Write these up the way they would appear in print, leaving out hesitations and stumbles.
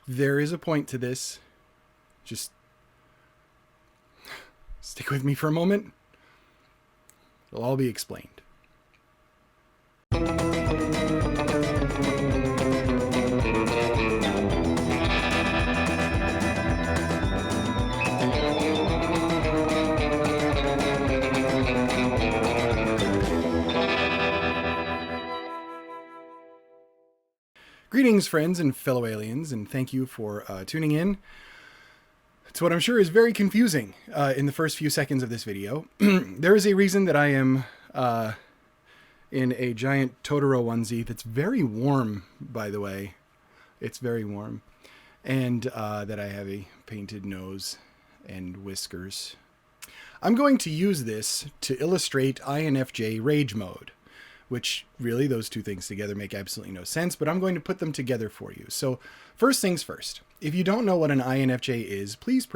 There is a point to this. Just stick with me for a moment. It'll all be explained. Greetings, friends and fellow aliens, and thank you for tuning in. It's what I'm sure is very confusing in the first few seconds of this video. There is a reason that I am in a giant Totoro onesie that's very warm, by the way. It's very warm. And that I have a painted nose and whiskers. I'm going to use this to illustrate INFJ rage mode, which really those two things together make absolutely no sense, but I'm going to put them together for you. So first things first, if you don't know what an INFJ is, please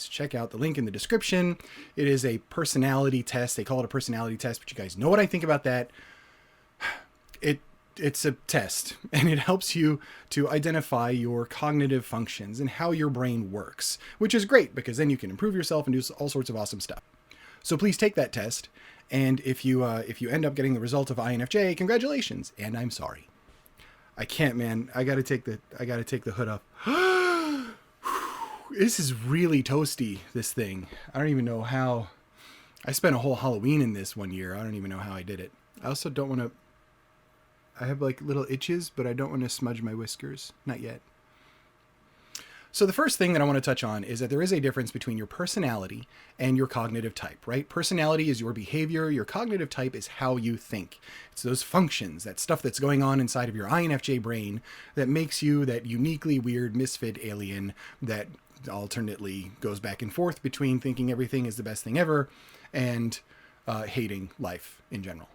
check out the link in the description. It is a personality test. They call it a personality test, but you guys know what I think about that. It's a test, and it helps you to identify your cognitive functions and how your brain works, which is great because then you can improve yourself and do all sorts of awesome stuff. So please take that test. And if you end up getting the result of INFJ, congratulations. And I'm sorry. I can't, man. I gotta take the hood off. This is really toasty, this thing. I don't even know how. I spent a whole Halloween in this one year. I don't even know how I did it. I also don't want to. I have like little itches, but I don't want to smudge my whiskers. Not yet. So the first thing that I want to touch on is that there is a difference between your personality and your cognitive type, right? Personality is your behavior. Your cognitive type is how you think. It's those functions, that stuff that's going on inside of your INFJ brain that makes you that uniquely weird misfit alien that alternately goes back and forth between thinking everything is the best thing ever and hating life in general.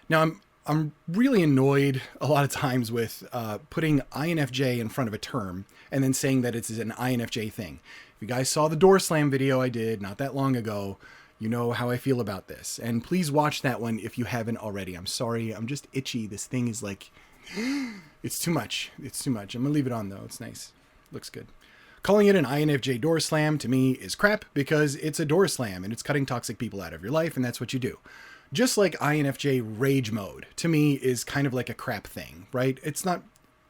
Now, I'm really annoyed a lot of times with putting INFJ in front of a term and then saying that it's an INFJ thing. If you guys saw the door slam video I did not that long ago, you know how I feel about this. And please watch that one if you haven't already. I'm sorry, I'm just itchy. This thing is like, it's too much. It's too much. I'm gonna leave it on though. It's nice. Looks good. Calling it an INFJ door slam to me is crap because it's a door slam and it's cutting toxic people out of your life, and that's what you do. Just like INFJ rage mode, to me, is kind of like a crap thing, right?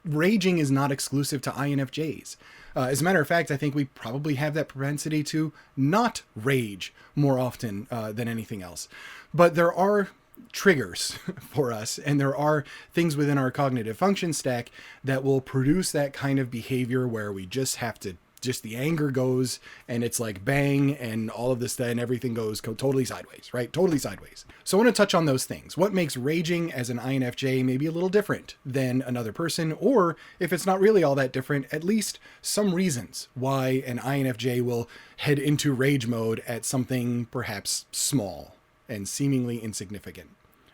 Raging is not exclusive to INFJs. As a matter of fact, I think we probably have that propensity to not rage more often than anything else. But there are triggers for us, and there are things within our cognitive function stack that will produce that kind of behavior where we just have to the anger goes and it's like bang, and all of this, then everything goes totally sideways, right? Totally sideways. So I want to touch on those things. What makes raging as an INFJ maybe a little different than another person, or if it's not really all that different, at least some reasons why an INFJ will head into rage mode at something perhaps small and seemingly insignificant.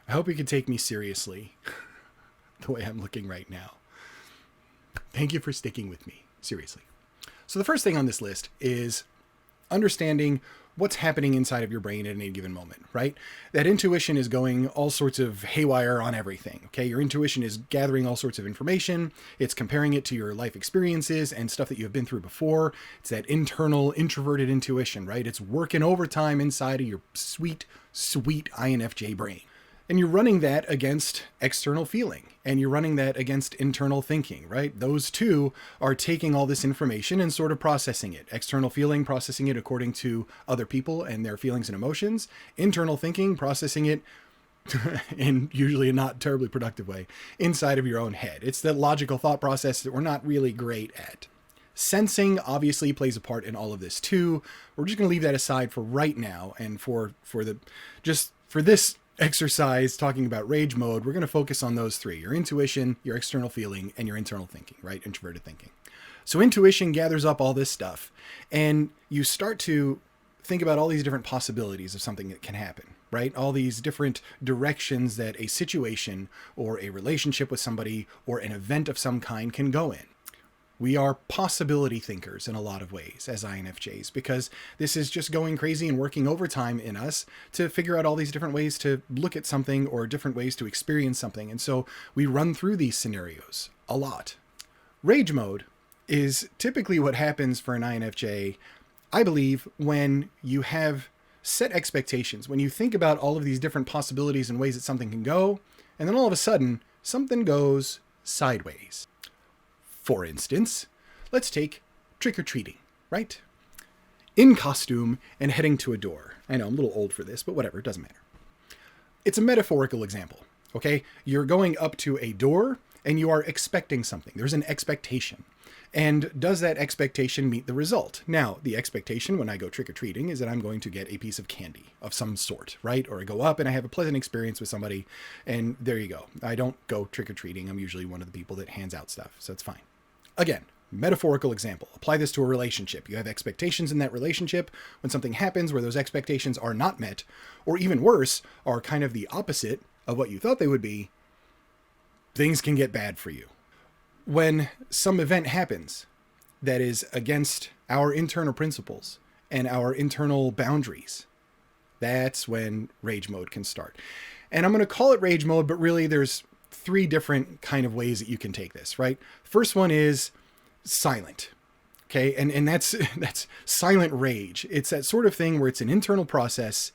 I hope you can take me seriously the way I'm looking right now. Thank you for sticking with me. Seriously. So the first thing on this list is understanding what's happening inside of your brain at any given moment, right? That intuition is going all sorts of haywire on everything, okay? Your intuition is gathering all sorts of information. It's comparing it to your life experiences and stuff that you have been through before. It's that internal introverted intuition, right? It's working overtime inside of your sweet, sweet INFJ brain. And you're running that against external feeling, and you're running that against internal thinking, right? Those two are taking all this information and sort of processing it. External feeling, processing it according to other people and their feelings and emotions. Internal thinking, processing it in usually a not terribly productive way inside of your own head. It's the logical thought process that we're not really great at. Sensing obviously plays a part in all of this too. We're just going to leave that aside for right now, and for this exercise talking about rage mode, we're going to focus on those three: your intuition, your external feeling, and your internal thinking, right? Introverted thinking. So intuition gathers up all this stuff, and you start to think about all these different possibilities of something that can happen, right? All these different directions that a situation or a relationship with somebody or an event of some kind can go in. We are possibility thinkers in a lot of ways as INFJs, because this is just going crazy and working overtime in us to figure out all these different ways to look at something or different ways to experience something. And so we run through these scenarios a lot. Rage mode is typically what happens for an INFJ, I believe, when you have set expectations, when you think about all of these different possibilities and ways that something can go, and then all of a sudden, something goes sideways. For instance, let's take trick-or-treating, right? In costume and heading to a door. I know I'm a little old for this, but whatever, it doesn't matter. It's a metaphorical example, okay? You're going up to a door and you are expecting something. There's an expectation. And does that expectation meet the result? Now, the expectation when I go trick-or-treating is that I'm going to get a piece of candy of some sort, right? Or I go up and I have a pleasant experience with somebody, and there you go. I don't go trick-or-treating. I'm usually one of the people that hands out stuff, so it's fine. Again, metaphorical example. Apply this to a relationship. You have expectations in that relationship. When something happens where those expectations are not met, or even worse, are kind of the opposite of what you thought they would be, things can get bad for you. When some event happens that is against our internal principles and our internal boundaries, that's when rage mode can start. And I'm going to call it rage mode, but really there's 3 different kind of ways that you can take this, right? First one is silent. Okay. And that's silent rage. It's that sort of thing where it's an internal process,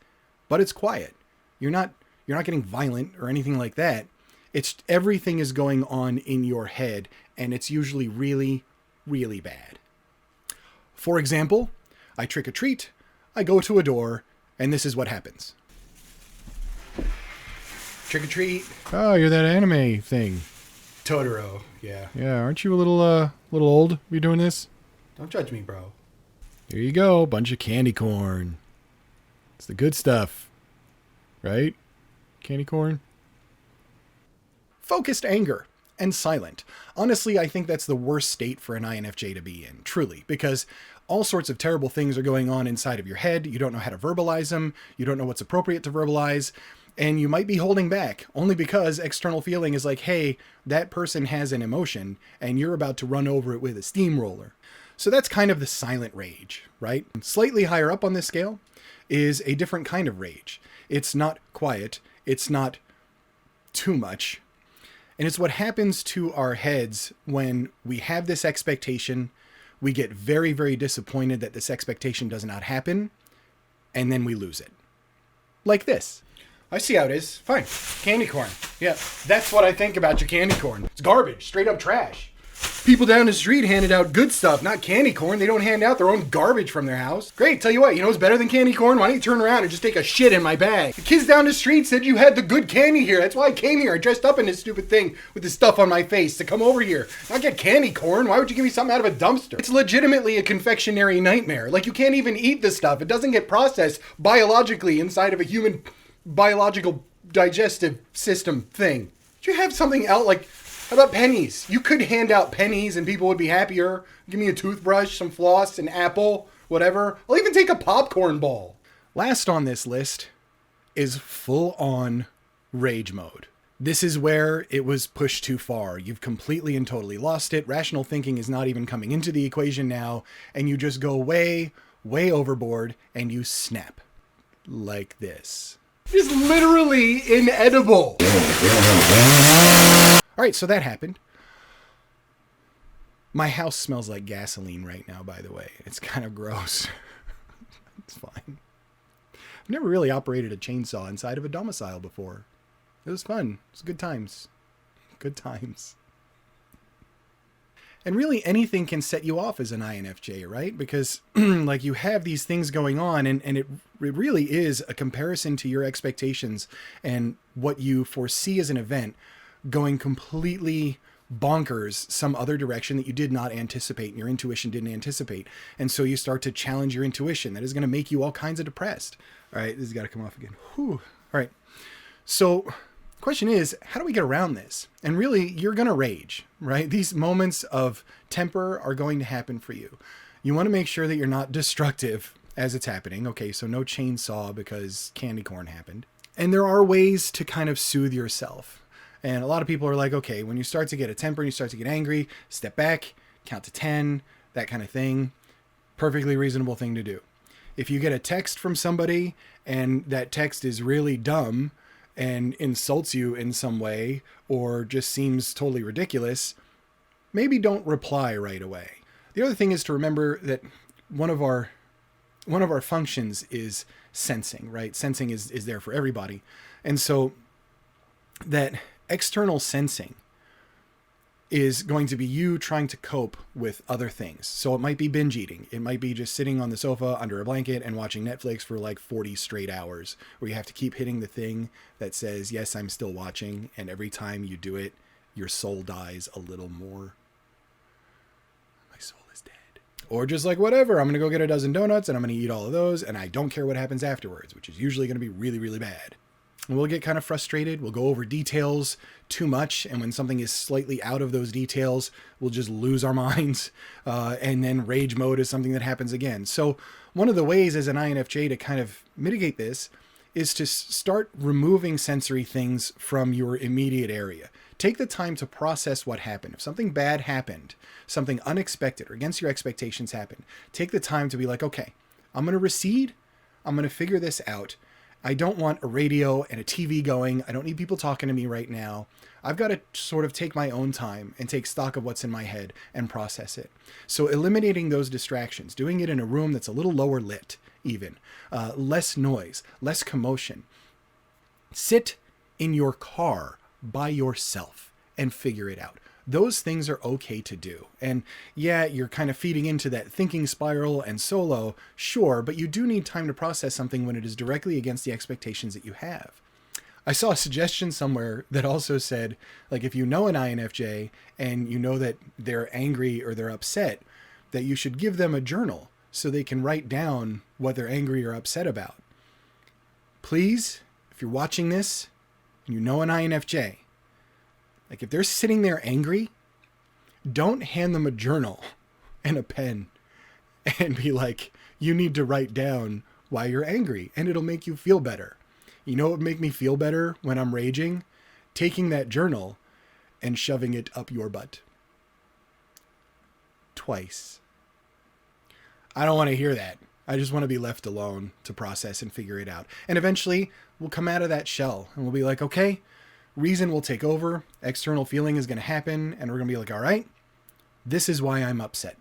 but it's quiet. You're not getting violent or anything like that. It's everything is going on in your head, and it's usually really, really bad. For example, I trick or treat, I go to a door, and this is what happens. Trick or treat. Oh, you're that anime thing. Totoro, yeah. Yeah, aren't you a little old? You doing this? Don't judge me, bro. Here you go, bunch of candy corn. It's the good stuff, right? Candy corn. Focused anger and silent. Honestly, I think that's the worst state for an INFJ to be in, truly, because all sorts of terrible things are going on inside of your head. You don't know how to verbalize them. You don't know what's appropriate to verbalize. And you might be holding back only because external feeling is like, hey, that person has an emotion and you're about to run over it with a steamroller. So that's kind of the silent rage, right? Slightly higher up on this scale is a different kind of rage. It's not quiet. It's not too much. And it's what happens to our heads when we have this expectation, we get very, very disappointed that this expectation does not happen, and then we lose it. Like this. I see how it is. Fine. Candy corn. Yeah, that's what I think about your candy corn. It's garbage. Straight up trash. People down the street handed out good stuff, not candy corn. They don't hand out their own garbage from their house. Great, tell you what, you know what's better than candy corn? Why don't you turn around and just take a shit in my bag? The kids down the street said you had the good candy here. That's why I came here. I dressed up in this stupid thing with this stuff on my face to come over here. Not get candy corn. Why would you give me something out of a dumpster? It's legitimately a confectionery nightmare. Like, you can't even eat this stuff. It doesn't get processed biologically inside of a human biological digestive system thing. Do you have something else? Like, how about pennies? You could hand out pennies and people would be happier. Give me a toothbrush, some floss, an apple, whatever. I'll even take a popcorn ball. Last on this list is full-on rage mode. This is where it was pushed too far. You've completely and totally lost it. Rational thinking is not even coming into the equation now, and you just go way, way overboard, and you snap. Like this. It's literally inedible. All right, so that happened. My house smells like gasoline right now, by the way. It's kind of gross. It's fine. I've never really operated a chainsaw inside of a domicile before. It was fun. It was good times. Good times. And really anything can set you off as an INFJ, right? Because like you have these things going on and it really is a comparison to your expectations and what you foresee as an event going completely bonkers some other direction that you did not anticipate and your intuition didn't anticipate. And so you start to challenge your intuition. That is going to make you all kinds of depressed. All right, this has got to come off again. Whew. All right. So the question is, how do we get around this? And really, you're going to rage, right? These moments of temper are going to happen for you. You want to make sure that you're not destructive as it's happening. Okay, so no chainsaw because candy corn happened. And there are ways to kind of soothe yourself. And a lot of people are like, okay, when you start to get a temper and you start to get angry, step back, count to 10, that kind of thing. Perfectly reasonable thing to do. If you get a text from somebody and that text is really dumb and insults you in some way or just seems totally ridiculous, maybe don't reply right away. The other thing is to remember that one of our functions is sensing, right? Sensing is there for everybody. And so that external sensing is going to be you trying to cope with other things. So it might be binge eating. It might be just sitting on the sofa under a blanket and watching Netflix for like 40 straight hours, where you have to keep hitting the thing that says, yes, I'm still watching. And every time you do it, your soul dies a little more. My soul is dead. Or just like, whatever, I'm going to go get a dozen donuts and I'm going to eat all of those. And I don't care what happens afterwards, which is usually going to be really, really bad. And we'll get kind of frustrated. We'll go over details too much. And when something is slightly out of those details, we'll just lose our minds. And then rage mode is something that happens again. So one of the ways as an INFJ to kind of mitigate this is to start removing sensory things from your immediate area. Take the time to process what happened. If something bad happened, something unexpected or against your expectations happened, take the time to be like, okay, I'm going to recede. I'm going to figure this out. I don't want a radio and a TV going. I don't need people talking to me right now. I've got to sort of take my own time and take stock of what's in my head and process it. So eliminating those distractions, doing it in a room that's a little lower lit even, less noise, less commotion. Sit in your car by yourself and figure it out. Those things are okay to do. And yeah, you're kind of feeding into that thinking spiral and solo, sure, but you do need time to process something when it is directly against the expectations that you have. I saw a suggestion somewhere that also said, like, if you know an INFJ and you know that they're angry or they're upset, that you should give them a journal so they can write down what they're angry or upset about. Please, if you're watching this and you know an INFJ, like if they're sitting there angry, don't hand them a journal and a pen and be like, you need to write down why you're angry and it'll make you feel better. You know what would make me feel better when I'm raging? Taking that journal and shoving it up your butt. Twice. I don't want to hear that. I just want to be left alone to process and figure it out. And eventually we'll come out of that shell and we'll be like, okay, reason will take over, external feeling is going to happen, and we're going to be like, all right, this is why I'm upset.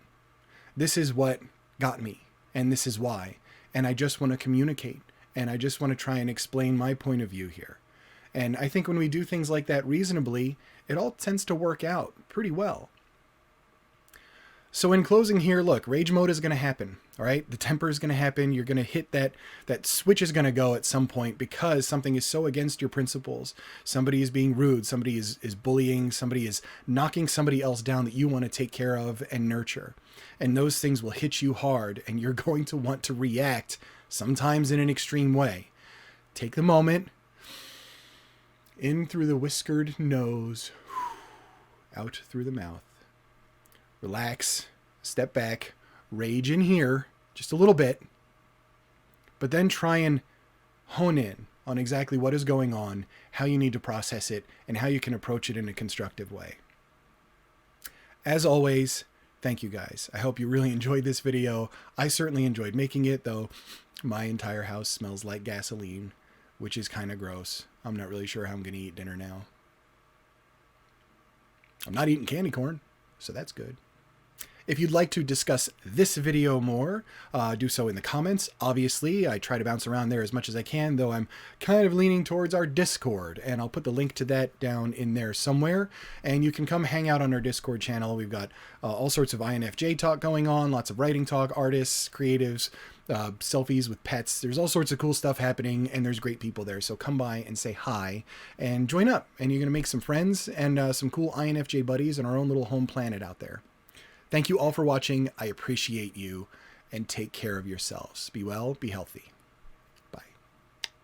This is what got me, and this is why. And I just want to communicate, and I just want to try and explain my point of view here. And I think when we do things like that reasonably, it all tends to work out pretty well. So in closing here, look, rage mode is going to happen, all right? The temper is going to happen. You're going to hit that switch is going to go at some point because something is so against your principles. Somebody is being rude. Somebody is bullying. Somebody is knocking somebody else down that you want to take care of and nurture. And those things will hit you hard and you're going to want to react sometimes in an extreme way. Take the moment, in through the whiskered nose, out through the mouth. Relax, step back, rage in here just a little bit, but then try and hone in on exactly what is going on, how you need to process it, and how you can approach it in a constructive way. As always, thank you guys. I hope you really enjoyed this video. I certainly enjoyed making it, though my entire house smells like gasoline, which is kind of gross. I'm not really sure how I'm going to eat dinner now. I'm not eating candy corn, so that's good. If you'd like to discuss this video more, do so in the comments. Obviously, I try to bounce around there as much as I can, though I'm kind of leaning towards our Discord, and I'll put the link to that down in there somewhere. And you can come hang out on our Discord channel. We've got all sorts of INFJ talk going on, lots of writing talk, artists, creatives, selfies with pets. There's all sorts of cool stuff happening, and there's great people there. So come by and say hi and join up, and you're going to make some friends and some cool INFJ buddies in our own little home planet out there. Thank you all for watching. I appreciate you, and take care of yourselves. Be well, be healthy.